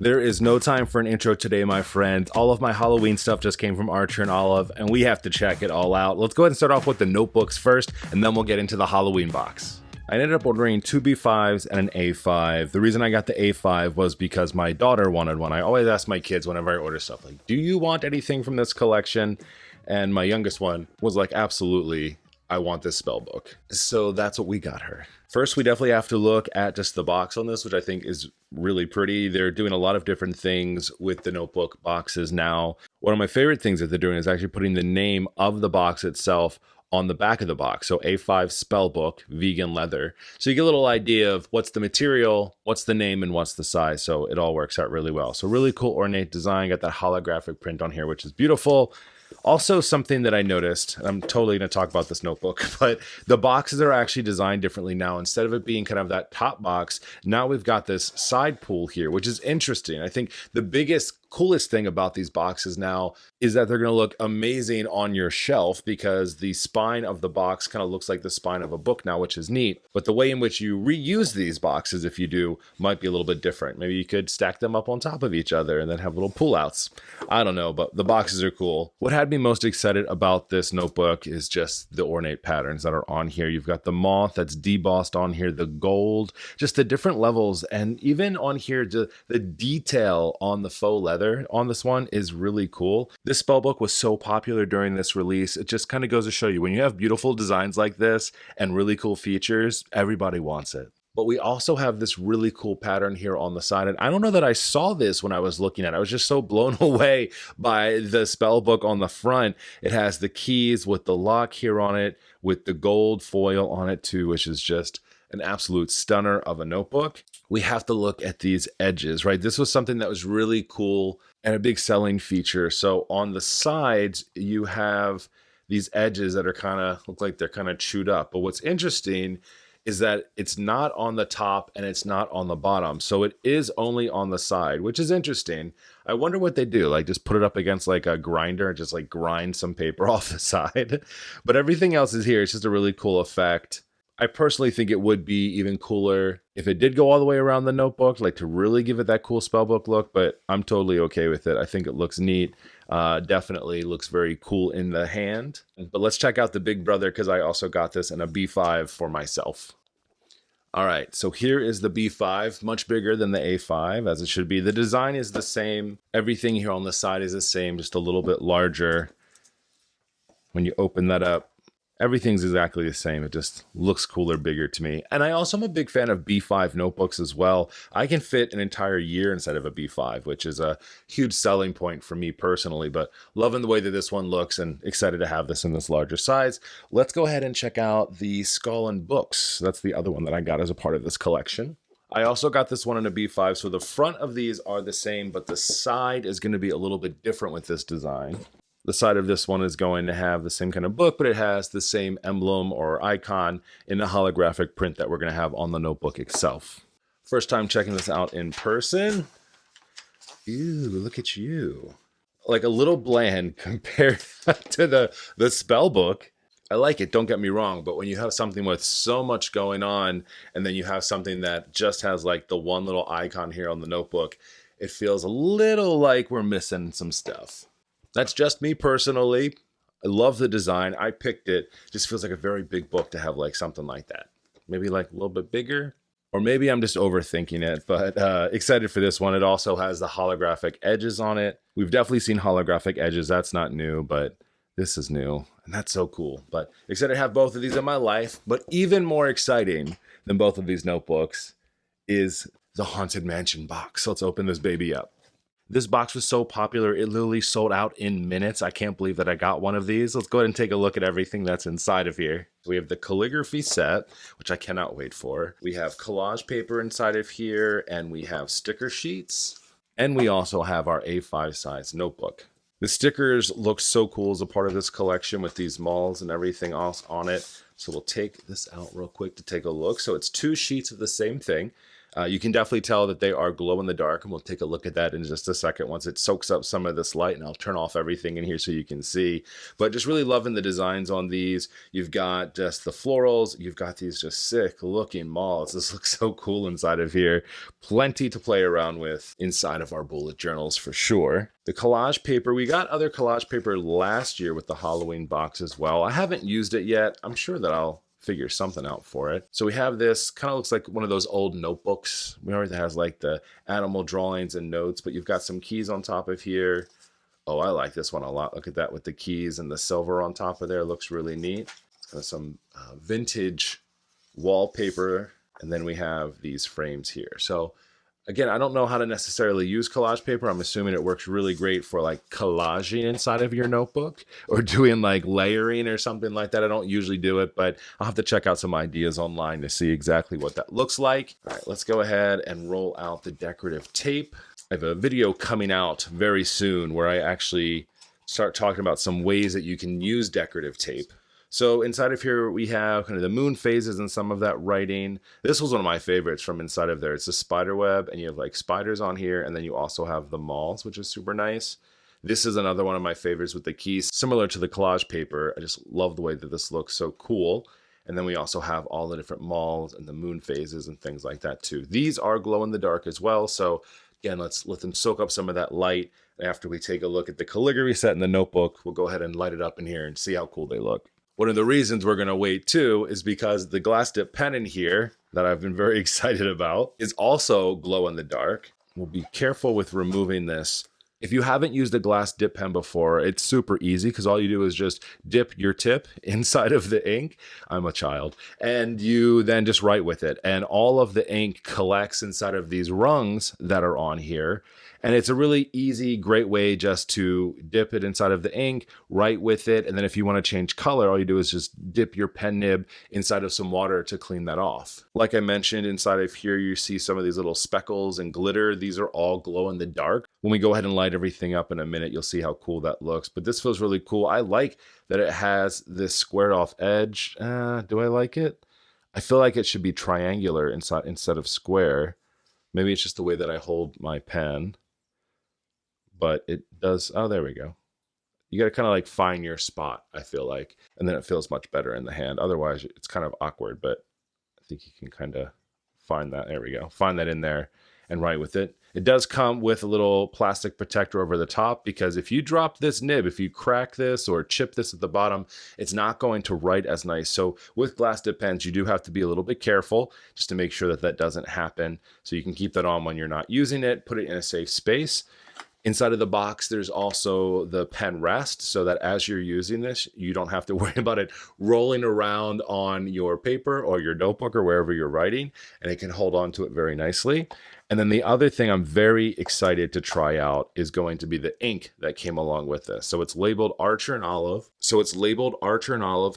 There is no time for an intro today, my friends. All of my Halloween stuff just came from Archer and Olive, and we have to check it all out. Let's go ahead and start off with the notebooks first, and then we'll get into the Halloween box. I ended up ordering two B5s and an A5. The reason I got the A5 was because my daughter wanted one. I always ask my kids whenever I order stuff, like, do you want anything from this collection? And my youngest one was like, absolutely, I want this spell book. So that's what we got her. First, we definitely have to look at just the box on this, which I think is really pretty. They're doing a lot of different things with the notebook boxes now. One of my favorite things that they're doing is actually putting the name of the box itself on the back of the box. So A5 Spellbook, vegan leather. So you get a little idea of what's the material, what's the name, and what's the size. So it all works out really well. So really cool ornate design. Got that holographic print on here, which is beautiful. Also, something that I noticed, and I'm totally going to talk about this notebook, but the boxes are actually designed differently now. Instead of it being kind of that top box, now we've got this side pool here, which is interesting. I think the biggest, coolest thing about these boxes now is that they're going to look amazing on your shelf because the spine of the box kind of looks like the spine of a book now, which is neat. But the way in which you reuse these boxes, if you do, might be a little bit different. Maybe you could stack them up on top of each other and then have little pull-outs. I don't know, but the boxes are cool. What had me most excited about this notebook is just the ornate patterns that are on here. You've got the moth that's debossed on here, the gold, just the different levels, and even on here, the detail on the faux leather on this one is really cool. This spellbook was so popular during this release. It just kind of goes to show you when you have beautiful designs like this and really cool features, everybody wants it. But we also have this really cool pattern here on the side. And I don't know that I saw this when I was looking at it. I was just so blown away by the spellbook on the front. It has the keys with the lock here on it, with the gold foil on it too, which is just an absolute stunner of a notebook. We have to look at these edges, right? This was something that was really cool and a big selling feature. So on the sides, you have these edges that are kind of look like they're kind of chewed up. But what's interesting is that it's not on the top and it's not on the bottom. So it is only on the side, which is interesting. I wonder what they do, like just put it up against like a grinder and just like grind some paper off the side. But everything else is here. It's just a really cool effect. I personally think it would be even cooler if it did go all the way around the notebook, like to really give it that cool spellbook look, but I'm totally okay with it. I think it looks neat. Definitely looks very cool in the hand. But let's check out the big brother because I also got this in a B5 for myself. All right, so here is the B5, much bigger than the A5 as it should be. The design is the same. Everything here on the side is the same, just a little bit larger. When you open that up, everything's exactly the same. It just looks cooler, bigger to me. And I also am a big fan of B5 notebooks as well. I can fit an entire year inside of a B5, which is a huge selling point for me personally, but loving the way that this one looks and excited to have this in this larger size. Let's go ahead and check out the Skull and Books. That's the other one that I got as a part of this collection. I also got this one in a B5, so the front of these are the same, but the side is going to be a little bit different with this design. The side of this one is going to have the same kind of book, but it has the same emblem or icon in the holographic print that we're going to have on the notebook itself. First time checking this out in person. Ew, look at you. Like a little bland compared to the spellbook. I like it, don't get me wrong, but when you have something with so much going on and then you have something that just has like the one little icon here on the notebook, it feels a little like we're missing some stuff. That's just me personally. I love the design. I picked it. Just feels like a very big book to have like something like that. Maybe like a little bit bigger. Or maybe I'm just overthinking it, but excited for this one. It also has the holographic edges on it. We've definitely seen holographic edges. That's not new, but this is new. And that's so cool. But excited to have both of these in my life. But even more exciting than both of these notebooks is the Haunted Mansion box. So let's open this baby up. This box was so popular, it literally sold out in minutes. I can't believe that I got one of these. Let's go ahead and take a look at everything that's inside of here. We have the Calligraphy Set, which I cannot wait for. We have collage paper inside of here, and we have sticker sheets. And we also have our A5 size notebook. The stickers look so cool as a part of this collection with these malls and everything else on it. So we'll take this out real quick to take a look. So it's two sheets of the same thing. You can definitely tell that they are glow in the dark, and we'll take a look at that in just a second once it soaks up some of this light, and I'll turn off everything in here so you can see. But just really loving the designs on these. You've got just the florals, you've got these just sick looking malls. This looks so cool inside of here. Plenty to play around with inside of our bullet journals for sure. The collage paper, we got other collage paper last year with the Halloween box as well. I haven't used it yet. I'm sure that I'll figure something out for it. So we have this, kind of looks like one of those old notebooks. We already has like the animal drawings and notes, but you've got some keys on top of here. Oh, I like this one a lot. Look at that with the keys and the silver on top of there. Looks really neat. Some vintage wallpaper. And then we have these frames here. So again, I don't know how to necessarily use collage paper. I'm assuming it works really great for like collaging inside of your notebook or doing like layering or something like that. I don't usually do it, but I'll have to check out some ideas online to see exactly what that looks like. All right, let's go ahead and roll out the decorative tape. I have a video coming out very soon where I actually start talking about some ways that you can use decorative tape. So inside of here, we have kind of the moon phases and some of that writing. This was one of my favorites from inside of there. It's a spider web, and you have like spiders on here, and then you also have the malls, which is super nice. This is another one of my favorites with the keys, similar to the collage paper. I just love the way that this looks so cool. And then we also have all the different malls and the moon phases and things like that too. These are glow in the dark as well. So again, let's let them soak up some of that light. And after we take a look at the calligraphy set in the notebook, we'll go ahead and light it up in here and see how cool they look. One of the reasons we're going to wait too is because the glass dip pen in here that I've been very excited about is also glow in the dark. We'll be careful with removing this. If you haven't used a glass dip pen before, it's super easy because all you do is just dip your tip inside of the ink. I'm a child. And you then just write with it. And all of the ink collects inside of these rungs that are on here. And it's a really easy, great way just to dip it inside of the ink, write with it. And then if you want to change color, all you do is just dip your pen nib inside of some water to clean that off. Like I mentioned, inside of here, you see some of these little speckles and glitter. These are all glow in the dark. When we go ahead and light everything up in a minute, you'll see how cool that looks. But this feels really cool. I like that it has this squared off edge. Do I like it? I feel like it should be triangular instead of square. Maybe it's just the way that I hold my pen. But it does, oh, there we go. You got to kind of like find your spot, I feel like. And then it feels much better in the hand. Otherwise, it's kind of awkward, but I think you can kind of find that. There we go. Find that in there and write with it. It does come with a little plastic protector over the top because if you drop this nib, if you crack this or chip this at the bottom, it's not going to write as nice. So with glass dip pens, you do have to be a little bit careful just to make sure that that doesn't happen. So you can keep that on when you're not using it, put it in a safe space. Inside of the box, there's also the pen rest so that as you're using this, you don't have to worry about it rolling around on your paper or your notebook or wherever you're writing, and it can hold on to it very nicely. And then the other thing I'm very excited to try out is going to be the ink that came along with this. So it's labeled Archer and Olive.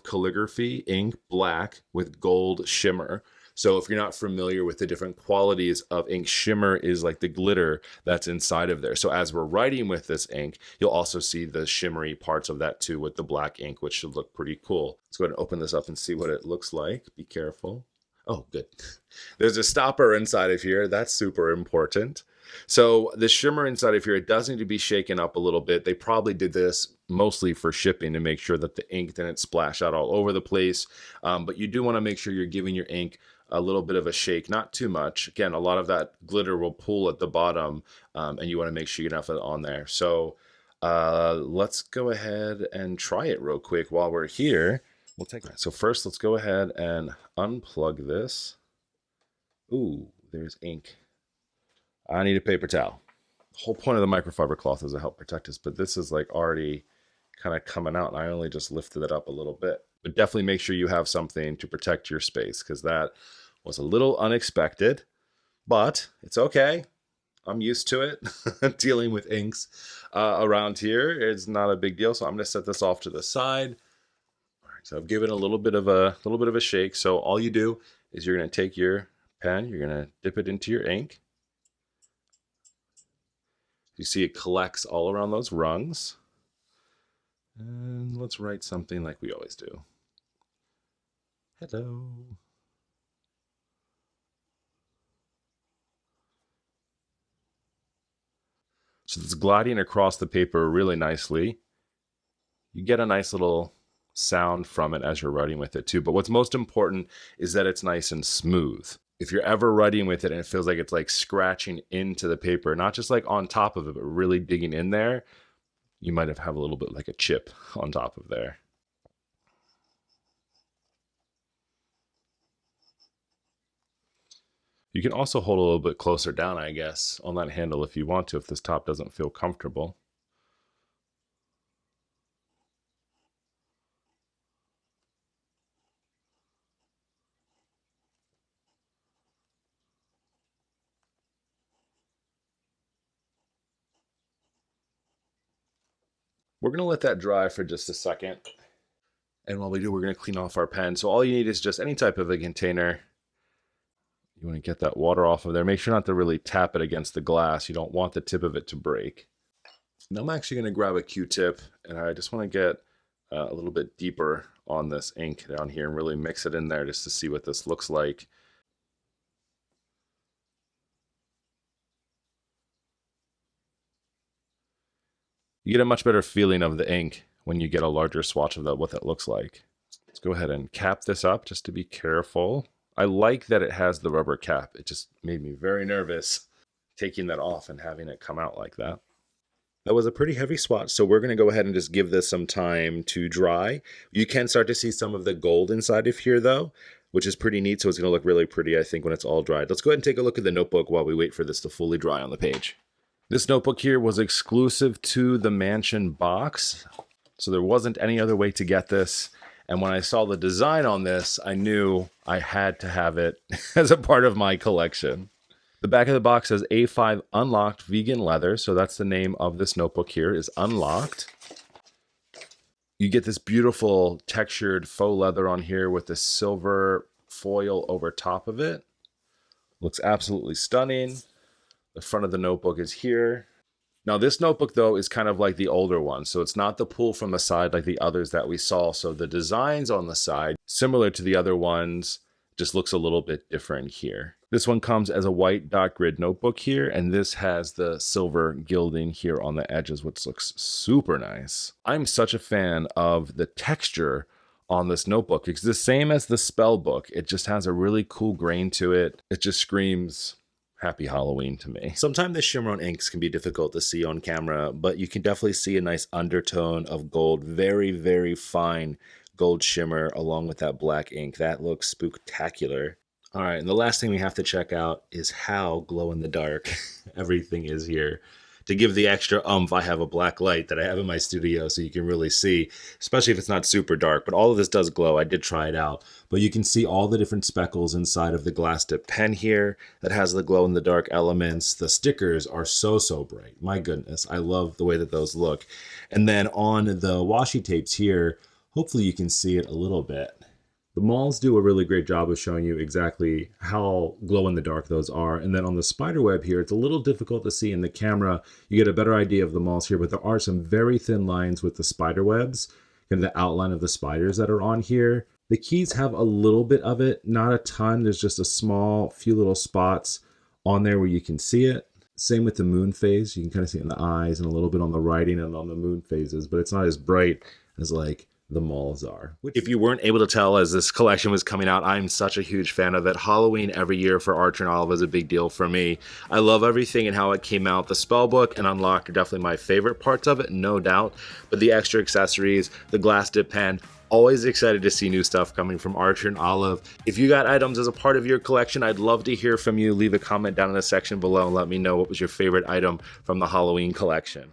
Calligraphy ink black with gold shimmer. So if you're not familiar with the different qualities of ink, shimmer is like the glitter that's inside of there. So as we're writing with this ink, you'll also see the shimmery parts of that too with the black ink, which should look pretty cool. Let's go ahead and open this up and see what it looks like. Be careful. Oh, good. There's a stopper inside of here. That's super important. So the shimmer inside of here, it does need to be shaken up a little bit. They probably did this mostly for shipping to make sure that the ink didn't splash out all over the place. But you do want to make sure you're giving your ink a little bit of a shake, not too much. Again, a lot of that glitter will pool at the bottom, and you want to make sure you get enough of it on there. So let's go ahead and try it real quick while we're here. We'll take that. So first, let's go ahead and unplug this. Ooh, there's ink. I need a paper towel. The whole point of the microfiber cloth is to help protect us, but this is like already kind of coming out, and I only just lifted it up a little bit. But definitely make sure you have something to protect your space because that was a little unexpected, but it's okay. I'm used to it. Dealing with inks around here is not a big deal. So I'm going to set this off to the side. All right, so I've given a little bit of a shake. So all you do is you're going to take your pen, you're going to dip it into your ink. You see it collects all around those rungs. And let's write something like we always do. Hello. So it's gliding across the paper really nicely. You get a nice little sound from it as you're writing with it too. But what's most important is that it's nice and smooth. If you're ever writing with it and it feels like it's like scratching into the paper, not just like on top of it, but really digging in there, you might have a little bit like a chip on top of there. You can also hold a little bit closer down, I guess, on that handle if you want to, if this top doesn't feel comfortable. We're going to let that dry for just a second. And while we do, we're going to clean off our pen. So all you need is just any type of a container. You want to get that water off of there. Make sure not to really tap it against the glass. You don't want the tip of it to break. Now I'm actually going to grab a Q-tip, and I just want to get a little bit deeper on this ink down here and really mix it in there just to see what this looks like. You get a much better feeling of the ink when you get a larger swatch of what that looks like. Let's go ahead and cap this up just to be careful. I like that it has the rubber cap. It just made me very nervous taking that off and having it come out like that. That was a pretty heavy swatch, so we're going to go ahead and just give this some time to dry. You can start to see some of the gold inside of here though, which is pretty neat, so it's going to look really pretty, I think, when it's all dried. Let's go ahead and take a look at the notebook while we wait for this to fully dry on the page. This notebook here was exclusive to the Mansion box, so there wasn't any other way to get this. And when I saw the design on this, I knew I had to have it as a part of my collection. The back of the box says A5 Unlocked Vegan Leather, so that's the name of this notebook here, is Unlocked. You get this beautiful textured faux leather on here with the silver foil over top of it. Looks absolutely stunning. The front of the notebook is here. Now this notebook though is kind of like the older one, so it's not the pull from the side like the others that we saw. So the designs on the side, similar to the other ones, just looks a little bit different here. This one comes as a white dot grid notebook here, and this has the silver gilding here on the edges, which looks super nice. I'm such a fan of the texture on this notebook. It's the same as the Spellbook. It just has a really cool grain to it. It just screams Happy Halloween to me. Sometimes the shimmer on inks can be difficult to see on camera, but you can definitely see a nice undertone of gold, very, very fine gold shimmer along with that black ink. That looks spooktacular. All right, and the last thing we have to check out is how glow in the dark everything is here. To give the extra I have a black light that I have in my studio so you can really see, especially if it's not super dark, but all of this does glow. I did try it out, but you can see all the different speckles inside of the glass tip pen here that has the glow in the dark elements. The stickers are so bright. My goodness, I love the way that those look. And then on the washi tapes here, hopefully you can see it a little bit. The malls do a really great job of showing you exactly how glow in the dark those are. And then on the spider web here, it's a little difficult to see in the camera. You get a better idea of the malls here, but there are some very thin lines with the spider webs and the outline of the spiders that are on here. The keys have a little bit of it, not a ton. There's just a few little spots on there where you can see it. Same with the moon phase. You can kind of see it in the eyes and a little bit on the writing and on the moon phases, but it's not as bright as like the malls are. If you weren't able to tell as this collection was coming out, I'm such a huge fan of it. Halloween every year for Archer and Olive is a big deal for me. I love everything and how it came out. The Spellbook and Unlocked are definitely my favorite parts of it, no doubt. But the extra accessories, the glass dip pen, always excited to see new stuff coming from Archer and Olive. If you got items as a part of your collection, I'd love to hear from you. Leave a comment down in the section below and let me know what was your favorite item from the Halloween collection.